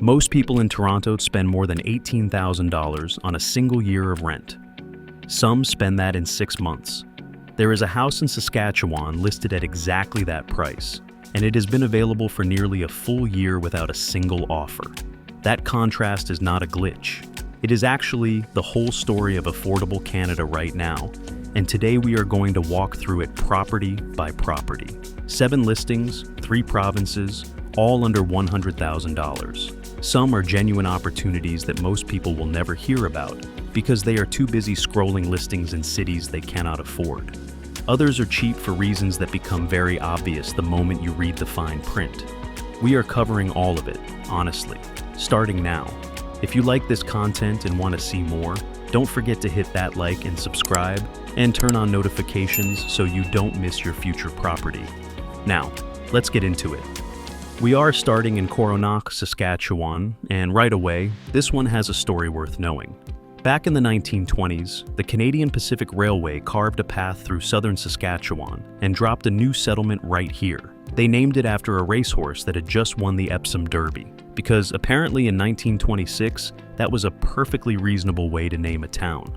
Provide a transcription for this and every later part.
Most people in Toronto spend more than $18,000 on a single year of rent. Some spend that in 6 months. There is a house in Saskatchewan listed at exactly that price, and it has been available for nearly a full year without a single offer. That contrast is not a glitch. It is actually the whole story of affordable Canada right now, and today we are going to walk through it property by property. 7 listings, 3 provinces, all under $100,000. Some are genuine opportunities that most people will never hear about because they are too busy scrolling listings in cities they cannot afford. Others are cheap for reasons that become very obvious the moment you read the fine print. We are covering all of it, honestly, starting now. If you like this content and want to see more, don't forget to hit that like and subscribe, and turn on notifications so you don't miss your future property. Now, let's get into it. We are starting in Coronach, Saskatchewan, and right away, this one has a story worth knowing. Back in the 1920s, the Canadian Pacific Railway carved a path through southern Saskatchewan and dropped a new settlement right here. They named it after a racehorse that had just won the Epsom Derby, because apparently in 1926, that was a perfectly reasonable way to name a town.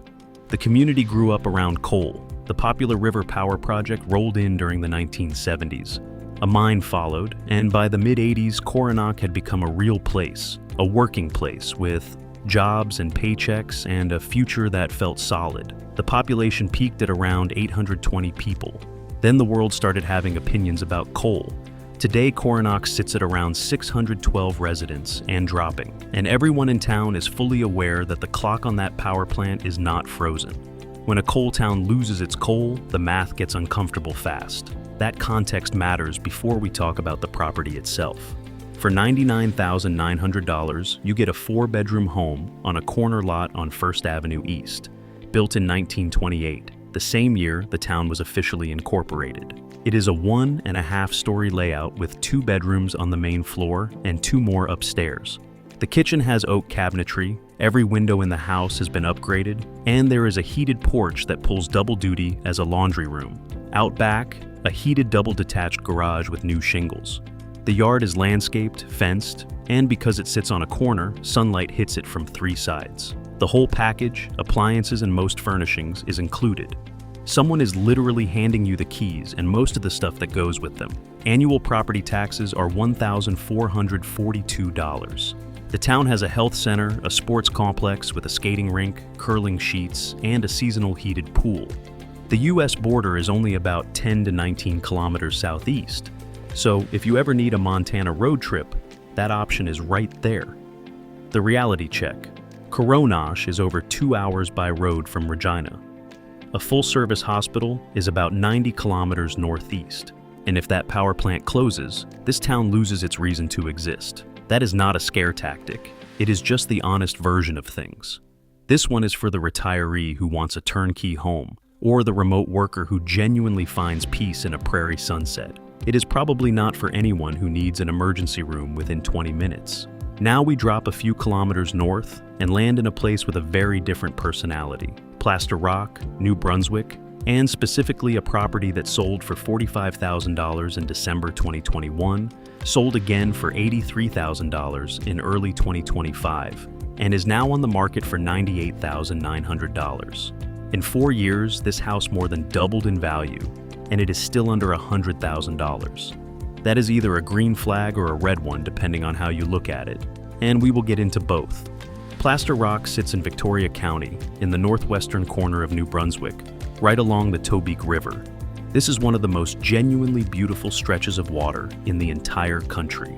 The community grew up around coal. The popular river power project rolled in during the 1970s. A mine followed, and by the mid-80s, Coronach had become a real place, a working place with jobs and paychecks and a future that felt solid. The population peaked at around 820 people. Then the world started having opinions about coal. Today, Coronach sits at around 612 residents and dropping, and everyone in town is fully aware that the clock on that power plant is not frozen. When a coal town loses its coal, the math gets uncomfortable fast. That context matters before we talk about the property itself. For $99,900, you get a 4-bedroom home on a corner lot on First Avenue East, built in 1928, the same year the town was officially incorporated. It is a 1.5-story layout with 2 bedrooms on the main floor and 2 more upstairs. The kitchen has oak cabinetry, every window in the house has been upgraded, and there is a heated porch that pulls double duty as a laundry room. Out back, a heated double-detached garage with new shingles. The yard is landscaped, fenced, and because it sits on a corner, sunlight hits it from 3 sides. The whole package, appliances and most furnishings, is included. Someone is literally handing you the keys and most of the stuff that goes with them. Annual property taxes are $1,442. The town has a health center, a sports complex with a skating rink, curling sheets, and a seasonal heated pool. The US border is only about 10 to 19 kilometers southeast, so if you ever need a Montana road trip, that option is right there. The reality check. Coronach is over 2 hours by road from Regina. A full-service hospital is about 90 kilometers northeast, and if that power plant closes, this town loses its reason to exist. That is not a scare tactic. It is just the honest version of things. This one is for the retiree who wants a turnkey home, or the remote worker who genuinely finds peace in a prairie sunset. It is probably not for anyone who needs an emergency room within 20 minutes. Now we drop a few kilometers north and land in a place with a very different personality. Plaster, New Brunswick, and specifically a property that sold for $45,000 in December 2021, sold again for $83,000 in early 2025, and is now on the market for $98,900. In 4 years, this house more than doubled in value, and it is still under $100,000. That is either a green flag or a red one, depending on how you look at it, and we will get into both. Plaster sits in Victoria County, in the northwestern corner of New Brunswick, right along the Tobique River. This is one of the most genuinely beautiful stretches of water in the entire country.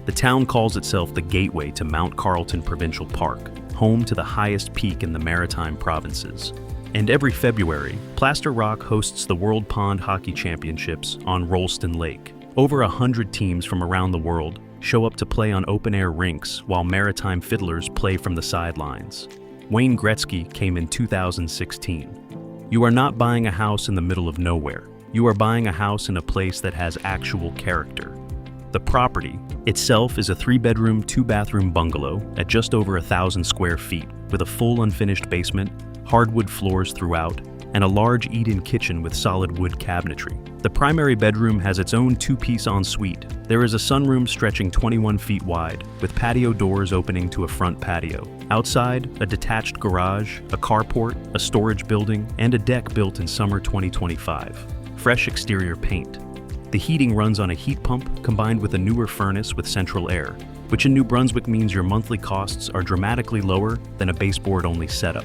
The town calls itself the gateway to Mount Carleton Provincial Park, home to the highest peak in the Maritime Provinces. And every February, Plaster hosts the World Pond Hockey Championships on Rollston Lake. Over 100 teams from around the world show up to play on open-air rinks while maritime fiddlers play from the sidelines. Wayne Gretzky came in 2016. You are not buying a house in the middle of nowhere. You are buying a house in a place that has actual character. The property itself is a 3-bedroom, 2-bathroom bungalow at just over 1,000 square feet with a full unfinished basement, hardwood floors throughout, and a large eat-in kitchen with solid wood cabinetry. The primary bedroom has its own two-piece ensuite. There is a sunroom stretching 21 feet wide, with patio doors opening to a front patio. Outside, a detached garage, a carport, a storage building, and a deck built in summer 2025. Fresh exterior paint. The heating runs on a heat pump combined with a newer furnace with central air, which in New Brunswick means your monthly costs are dramatically lower than a baseboard-only setup.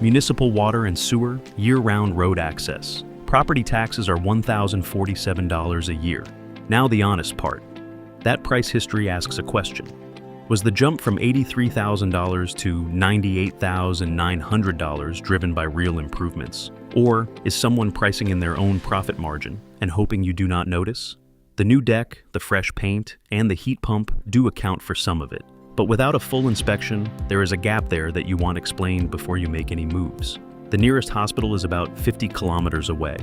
Municipal water and sewer, year-round road access. Property taxes are $1,047 a year. Now the honest part. That price history asks a question. Was the jump from $83,000 to $98,900 driven by real improvements? Or is someone pricing in their own profit margin and hoping you do not notice? The new deck, the fresh paint, and the heat pump do account for some of it. But without a full inspection, there is a gap there that you want explained before you make any moves. The nearest hospital is about 50 kilometers away.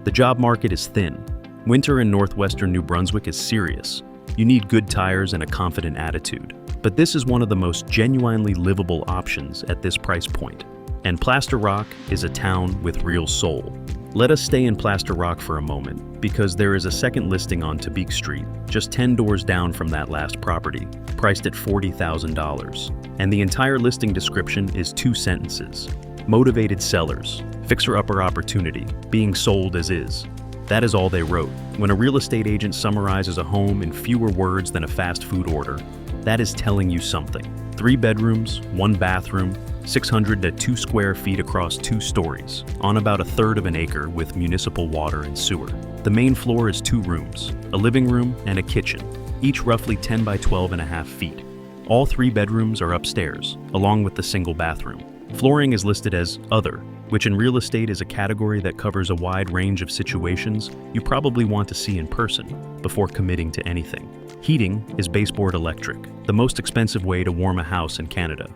The job market is thin. Winter in northwestern New Brunswick is serious. You need good tires and a confident attitude. But this is one of the most genuinely livable options at this price point. And Plaster Rock is a town with real soul. Let us stay in Plaster Rock for a moment, because there is a second listing on Nipigon Street, just 10 doors down from that last property, priced at $40,000. And the entire listing description is 2 sentences. Motivated sellers, fixer-upper opportunity, being sold as is. That is all they wrote. When a real estate agent summarizes a home in fewer words than a fast food order, that is telling you something. 3 bedrooms, 1 bathroom, 602 square feet across 2 stories, on about a third of an acre with municipal water and sewer. The main floor is 2 rooms, a living room and a kitchen, each roughly 10 by 12.5 feet. All 3 bedrooms are upstairs, along with the single bathroom. Flooring is listed as Other, which in real estate is a category that covers a wide range of situations you probably want to see in person before committing to anything. Heating is baseboard electric, the most expensive way to warm a house in Canada.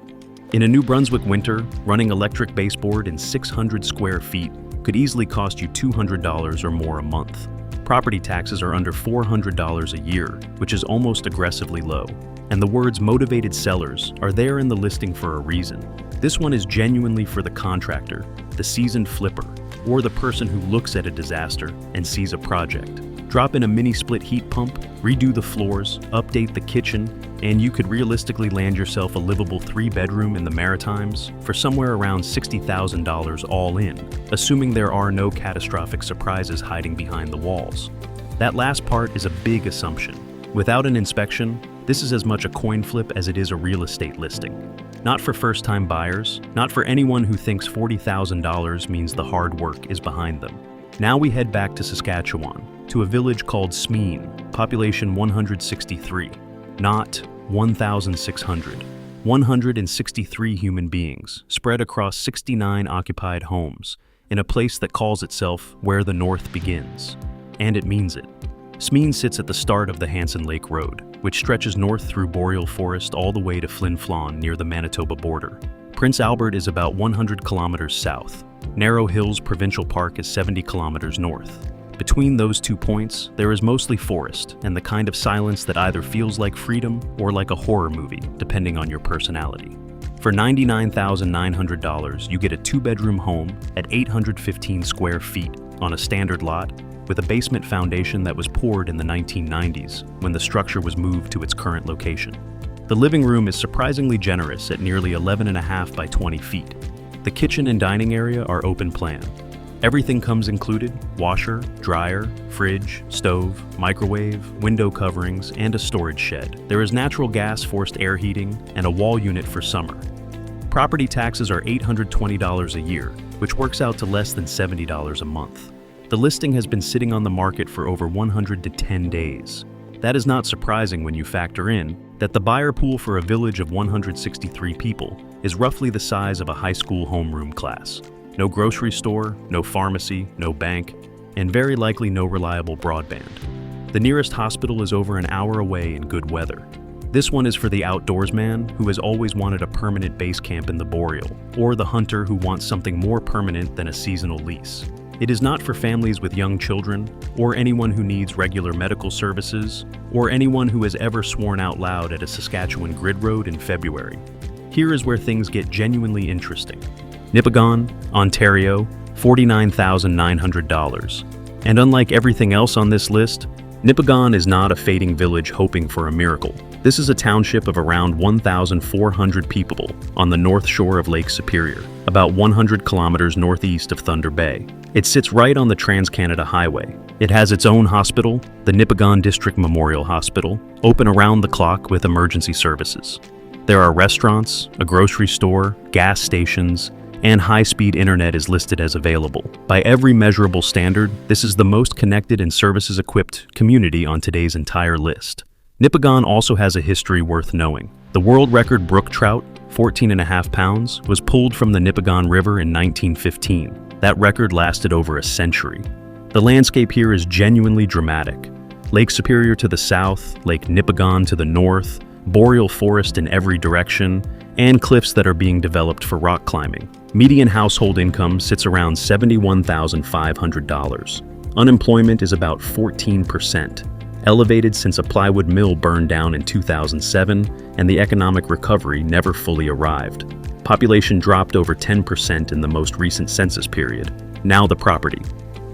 In a New Brunswick winter, running electric baseboard in 600 square feet could easily cost you $200 or more a month. Property taxes are under $400 a year, which is almost aggressively low. And the words motivated sellers are there in the listing for a reason. This one is genuinely for the contractor, the seasoned flipper, or the person who looks at a disaster and sees a project. Drop in a mini split heat pump, redo the floors, update the kitchen, and you could realistically land yourself a livable 3-bedroom in the Maritimes for somewhere around $60,000 all in, assuming there are no catastrophic surprises hiding behind the walls. That last part is a big assumption. Without an inspection, this is as much a coin flip as it is a real estate listing. Not for first-time buyers, not for anyone who thinks $40,000 means the hard work is behind them. Now we head back to Saskatchewan, to a village called Smeaton, population 163, not 1,600. 163 human beings, spread across 69 occupied homes, in a place that calls itself where the North begins. And it means it. Smeaton sits at the start of the Hansen Lake Road, which stretches north through boreal forest all the way to Flin Flon near the Manitoba border. Prince Albert is about 100 kilometers south. Narrow Hills Provincial Park is 70 kilometers north. Between those 2 points, there is mostly forest and the kind of silence that either feels like freedom or like a horror movie, depending on your personality. For $99,900, you get a 2-bedroom home at 815 square feet on a standard lot with a basement foundation that was poured in the 1990s when the structure was moved to its current location. The living room is surprisingly generous at nearly 11.5 by 20 feet. The kitchen and dining area are open plan. Everything comes included: washer, dryer, fridge, stove, microwave, window coverings, and a storage shed. There is natural gas forced air heating and a wall unit for summer. Property taxes are $820 a year, which works out to less than $70 a month. The listing has been sitting on the market for over 110 days. That is not surprising when you factor in that the buyer pool for a village of 163 people is roughly the size of a high school homeroom class. No grocery store, no pharmacy, no bank, and very likely no reliable broadband. The nearest hospital is over an hour away in good weather. This one is for the outdoorsman who has always wanted a permanent base camp in the boreal, or the hunter who wants something more permanent than a seasonal lease. It is not for families with young children, or anyone who needs regular medical services, or anyone who has ever sworn out loud at a Saskatchewan grid road in February. Here is where things get genuinely interesting. Nipigon, Ontario, $49,900. And unlike everything else on this list, Nipigon is not a fading village hoping for a miracle. This is a township of around 1,400 people on the north shore of Lake Superior, about 100 kilometers northeast of Thunder Bay. It sits right on the Trans-Canada Highway. It has its own hospital, the Nipigon District Memorial Hospital, open around the clock with emergency services. There are restaurants, a grocery store, gas stations, and high-speed internet is listed as available. By every measurable standard, this is the most connected and services-equipped community on today's entire list. Nipigon also has a history worth knowing. The world record brook trout, 14.5 pounds, was pulled from the Nipigon River in 1915. That record lasted over a century. The landscape here is genuinely dramatic. Lake Superior to the south, Lake Nipigon to the north, boreal forest in every direction, and cliffs that are being developed for rock climbing. Median household income sits around $71,500. Unemployment is about 14%, elevated since a plywood mill burned down in 2007 and the economic recovery never fully arrived. Population dropped over 10% in the most recent census period. Now the property.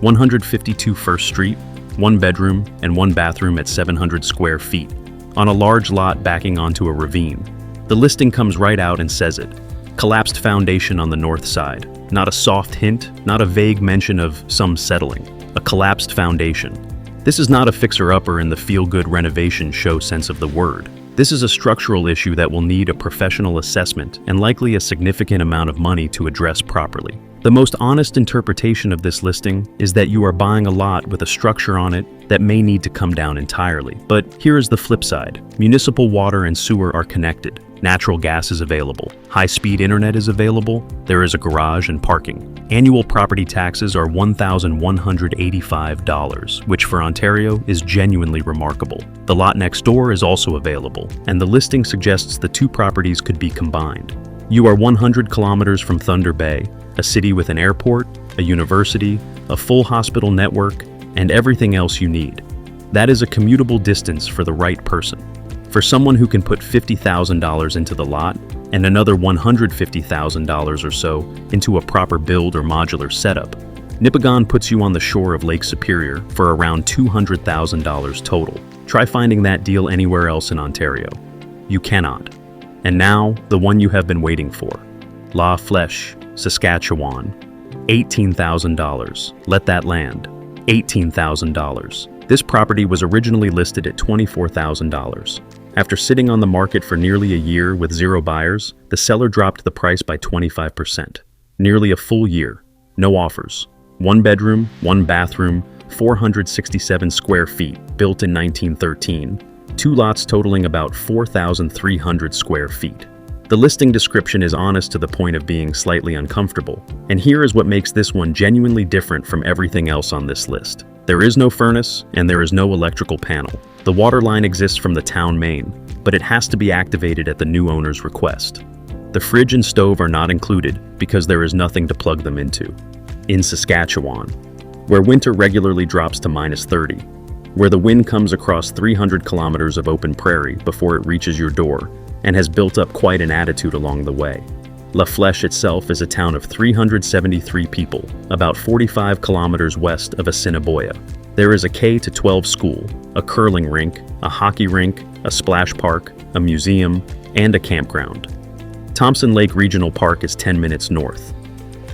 152 First Street, 1 bedroom and 1 bathroom at 700 square feet, on a large lot backing onto a ravine. The listing comes right out and says it. Collapsed foundation on the north side. Not a soft hint, not a vague mention of some settling. A collapsed foundation. This is not a fixer-upper in the feel-good renovation show sense of the word. This is a structural issue that will need a professional assessment and likely a significant amount of money to address properly. The most honest interpretation of this listing is that you are buying a lot with a structure on it that may need to come down entirely. But here is the flip side. Municipal water and sewer are connected. Natural gas is available. High-speed internet is available. There is a garage and parking. Annual property taxes are $1,185, which for Ontario is genuinely remarkable. The lot next door is also available, and the listing suggests the two properties could be combined. You are 100 kilometers from Thunder Bay, a city with an airport, a university, a full hospital network, and everything else you need. That is a commutable distance for the right person. For someone who can put $50,000 into the lot and another $150,000 or so into a proper build or modular setup, Nipigon puts you on the shore of Lake Superior for around $200,000 total. Try finding that deal anywhere else in Ontario. You cannot. And now, the one you have been waiting for. Lafleche, Saskatchewan. $18,000. Let that land. $18,000. This property was originally listed at $24,000. After sitting on the market for nearly a year with 0 buyers, the seller dropped the price by 25%. Nearly a full year. No offers. 1 bedroom, 1 bathroom, 467 square feet, built in 1913. 2 lots totaling about 4,300 square feet. The listing description is honest to the point of being slightly uncomfortable, and here is what makes this one genuinely different from everything else on this list. There is no furnace, and there is no electrical panel. The water line exists from the town main, but it has to be activated at the new owner's request. The fridge and stove are not included because there is nothing to plug them into. In Saskatchewan, where winter regularly drops to -30, where the wind comes across 300 kilometers of open prairie before it reaches your door, and has built up quite an attitude along the way. Lafleche itself is a town of 373 people, about 45 kilometers west of Assiniboia. There is a K-12 school, a curling rink, a hockey rink, a splash park, a museum, and a campground. Thompson Lake Regional Park is 10 minutes north.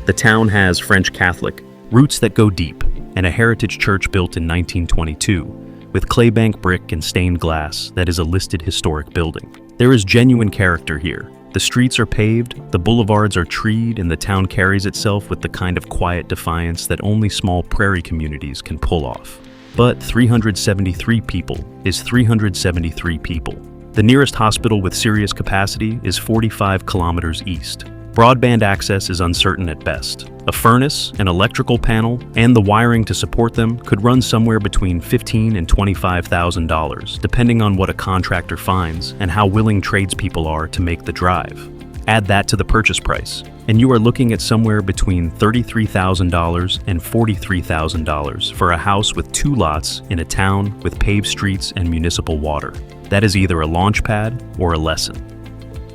The town has French Catholic roots that go deep, and a heritage church built in 1922, with claybank brick and stained glass that is a listed historic building. There is genuine character here. The streets are paved, the boulevards are treed, and the town carries itself with the kind of quiet defiance that only small prairie communities can pull off. But 373 people is 373 people. The nearest hospital with serious capacity is 45 kilometers east. Broadband access is uncertain at best. A furnace, an electrical panel, and the wiring to support them could run somewhere between $15,000 and $25,000, depending on what a contractor finds and how willing tradespeople are to make the drive. Add that to the purchase price, and you are looking at somewhere between $33,000 and $43,000 for a house with 2 lots in a town with paved streets and municipal water. That is either a launch pad or a lesson.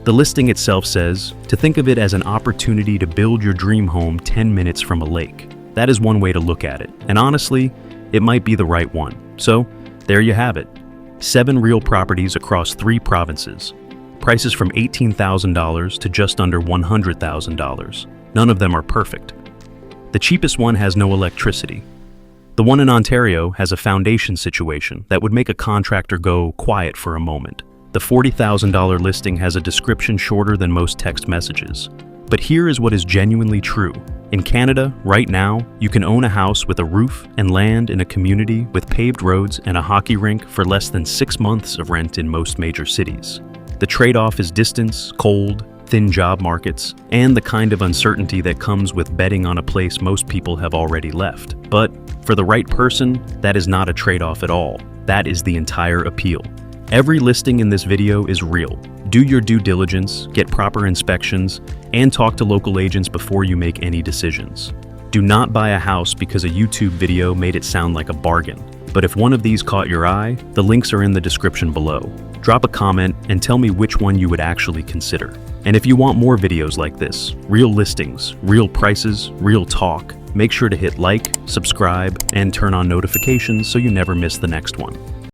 The listing itself says to think of it as an opportunity to build your dream home 10 minutes from a lake. That is one way to look at it, and honestly, it might be the right one. So, there you have it. 7 real properties across 3 provinces. Prices from $18,000 to just under $100,000. None of them are perfect. The cheapest one has no electricity. The one in Ontario has a foundation situation that would make a contractor go quiet for a moment. The $40,000 listing has a description shorter than most text messages. But here is what is genuinely true. In Canada, right now, you can own a house with a roof and land in a community with paved roads and a hockey rink for less than 6 months of rent in most major cities. The trade-off is distance, cold, thin job markets, and the kind of uncertainty that comes with betting on a place most people have already left. But for the right person, that is not a trade-off at all. That is the entire appeal. Every listing in this video is real. Do your due diligence, get proper inspections, and talk to local agents before you make any decisions. Do not buy a house because a YouTube video made it sound like a bargain. But if one of these caught your eye, the links are in the description below. Drop a comment and tell me which one you would actually consider. And if you want more videos like this, real listings, real prices, real talk, make sure to hit like, subscribe, and turn on notifications so you never miss the next one.